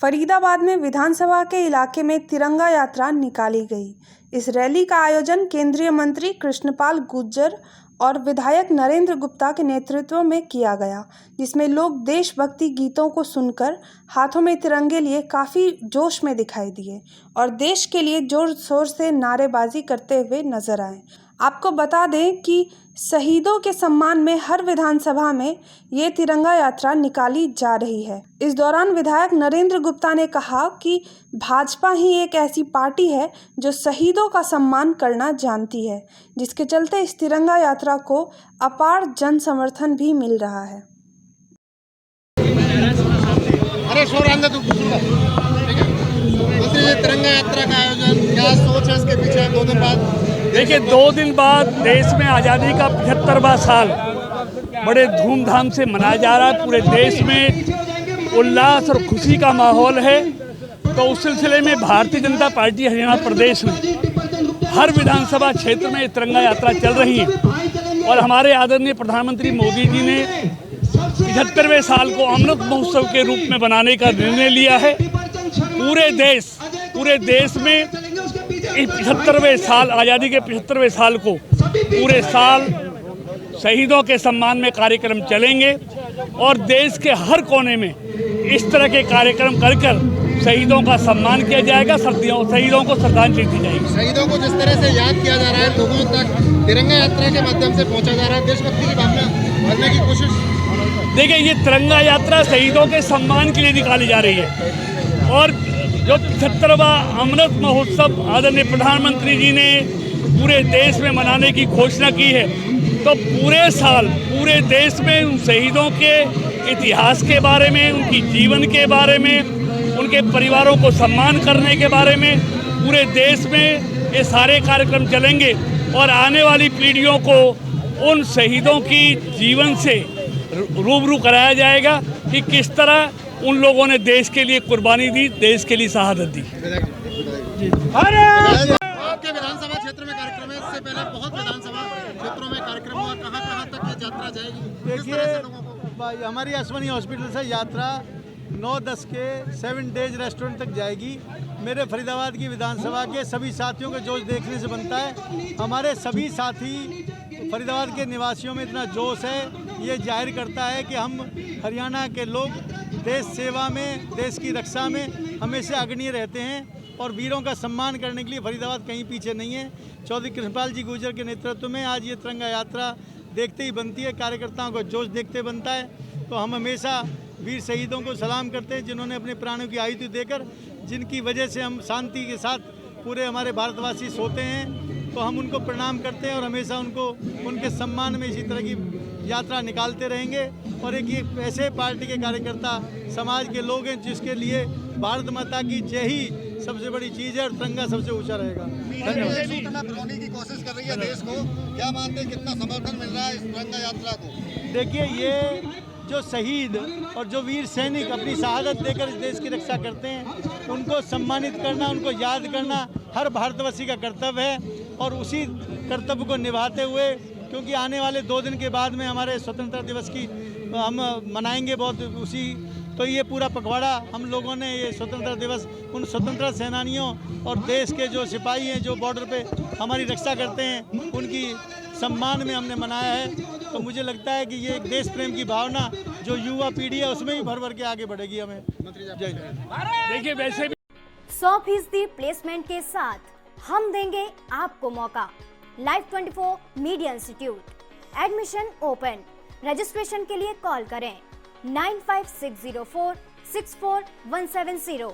फरीदाबाद में विधानसभा के इलाके में तिरंगा यात्रा निकाली गई। इस रैली का आयोजन केंद्रीय मंत्री कृष्णपाल गुर्जर और विधायक नरेंद्र गुप्ता के नेतृत्व में किया गया, जिसमें लोग देशभक्ति गीतों को सुनकर हाथों में तिरंगे लिए काफ़ी जोश में दिखाई दिए और देश के लिए जोर शोर से नारेबाजी करते हुए नजर आए। आपको बता दें कि शहीदों के सम्मान में हर विधानसभा में ये तिरंगा यात्रा निकाली जा रही है। इस दौरान विधायक नरेंद्र गुप्ता ने कहा कि भाजपा ही एक ऐसी पार्टी है जो शहीदों का सम्मान करना जानती है, जिसके चलते इस तिरंगा यात्रा को अपार जन समर्थन भी मिल रहा है। मंत्री, तिरंगा यात्रा का आयोजन, क्या सोच है इसके पीछे? 2 दिन बाद देखिए, 2 दिन बाद देश में आज़ादी का 75वां साल बड़े धूमधाम से मनाया जा रहा है। पूरे देश में उल्लास और खुशी का माहौल है। तो उस सिलसिले में भारतीय जनता पार्टी हरियाणा प्रदेश में हर विधानसभा क्षेत्र में तिरंगा यात्रा चल रही है और हमारे आदरणीय प्रधानमंत्री मोदी जी ने 75वें साल को अमृत महोत्सव के रूप में बनाने का निर्णय लिया है। पूरे देश में 75वें साल, आज़ादी के 75वें साल को पूरे साल शहीदों के सम्मान में कार्यक्रम चलेंगे और देश के हर कोने में इस तरह के कार्यक्रम कर शहीदों का सम्मान किया जाएगा, शहीदों को श्रद्धांजलि दी जाएगी। शहीदों को जिस तरह से याद किया जा रहा है, लोगों तक तिरंगा यात्रा के माध्यम से पहुंचा जा रहा है, देशभक्ति की भावना भरने की कोशिश। देखिए, ये तिरंगा यात्रा शहीदों के सम्मान के लिए निकाली जा रही है और जो 75वां अमृत महोत्सव आदरणीय प्रधानमंत्री जी ने पूरे देश में मनाने की घोषणा की है, तो पूरे साल पूरे देश में उन शहीदों के इतिहास के बारे में, उनकी जीवन के बारे में, उनके परिवारों को सम्मान करने के बारे में पूरे देश में ये सारे कार्यक्रम चलेंगे और आने वाली पीढ़ियों को उन शहीदों की जीवन से रूबरू कराया जाएगा कि किस तरह उन लोगों ने देश के लिए कुर्बानी दी, देश के लिए शहादत दी। आपके विधानसभा क्षेत्र में कार्यक्रम है, इससे पहले बहुत विधानसभा क्षेत्रों में कार्यक्रम हुआ, कहाँ तक ये यात्रा जाएगी? देखिए, हमारी अश्वनी हॉस्पिटल से यात्रा 9-10 के 7 डेज रेस्टोरेंट तक जाएगी। मेरे फरीदाबाद की विधानसभा के सभी साथियों को जोश देखने से बनता है। हमारे सभी साथी फरीदाबाद के निवासियों में इतना जोश है, ये जाहिर करता है कि हम हरियाणा के लोग देश सेवा में, देश की रक्षा में हमेशा अग्रणी रहते हैं और वीरों का सम्मान करने के लिए फरीदाबाद कहीं पीछे नहीं है। चौधरी कृष्णपाल जी गुर्जर के नेतृत्व में आज ये तिरंगा यात्रा देखते ही बनती है, कार्यकर्ताओं को जोश देखते बनता है। तो हम हमेशा वीर शहीदों को सलाम करते हैं, जिन्होंने अपने प्राणों की आहुति देकर, जिनकी वजह से हम शांति के साथ पूरे हमारे भारतवासी सोते हैं। तो हम उनको प्रणाम करते हैं और हमेशा उनको उनके सम्मान में इसी तरह की यात्रा निकालते रहेंगे। और एक ऐसे पार्टी के कार्यकर्ता समाज के लोग हैं जिसके लिए भारत माता की जय ही सबसे बड़ी चीज़ है और तिरंगा सबसे ऊंचा रहेगा। धन्यवाद। बनाने की कोशिश कर रही है देश को, क्या मानते हैं, कितना समर्थन मिल रहा है इस तिरंगा यात्रा को? देखिए, ये जो शहीद और जो वीर सैनिक अपनी शहादत देकर इस देश की रक्षा करते हैं, उनको सम्मानित करना, उनको याद करना हर भारतवासी का कर्तव्य है और उसी कर्तव्य को निभाते हुए, क्योंकि आने वाले 2 दिन के बाद में हमारे स्वतंत्रता दिवस की हम मनाएंगे बहुत तो ये पूरा पखवाड़ा हम लोगों ने ये स्वतंत्रता दिवस उन स्वतंत्रता सेनानियों और देश के जो सिपाही हैं जो बॉर्डर पे हमारी रक्षा करते हैं, उनकी सम्मान में हमने मनाया है। तो मुझे लगता है कि ये एक देश प्रेम की भावना जो युवा पीढ़ी है उसमें भी भर के आगे बढ़ेगी। हमें देखिए, वैसे भी 100% प्लेसमेंट के साथ हम देंगे आपको मौका। Live 24 media institute admission open. Registration के लिए कॉल करें 9560464170।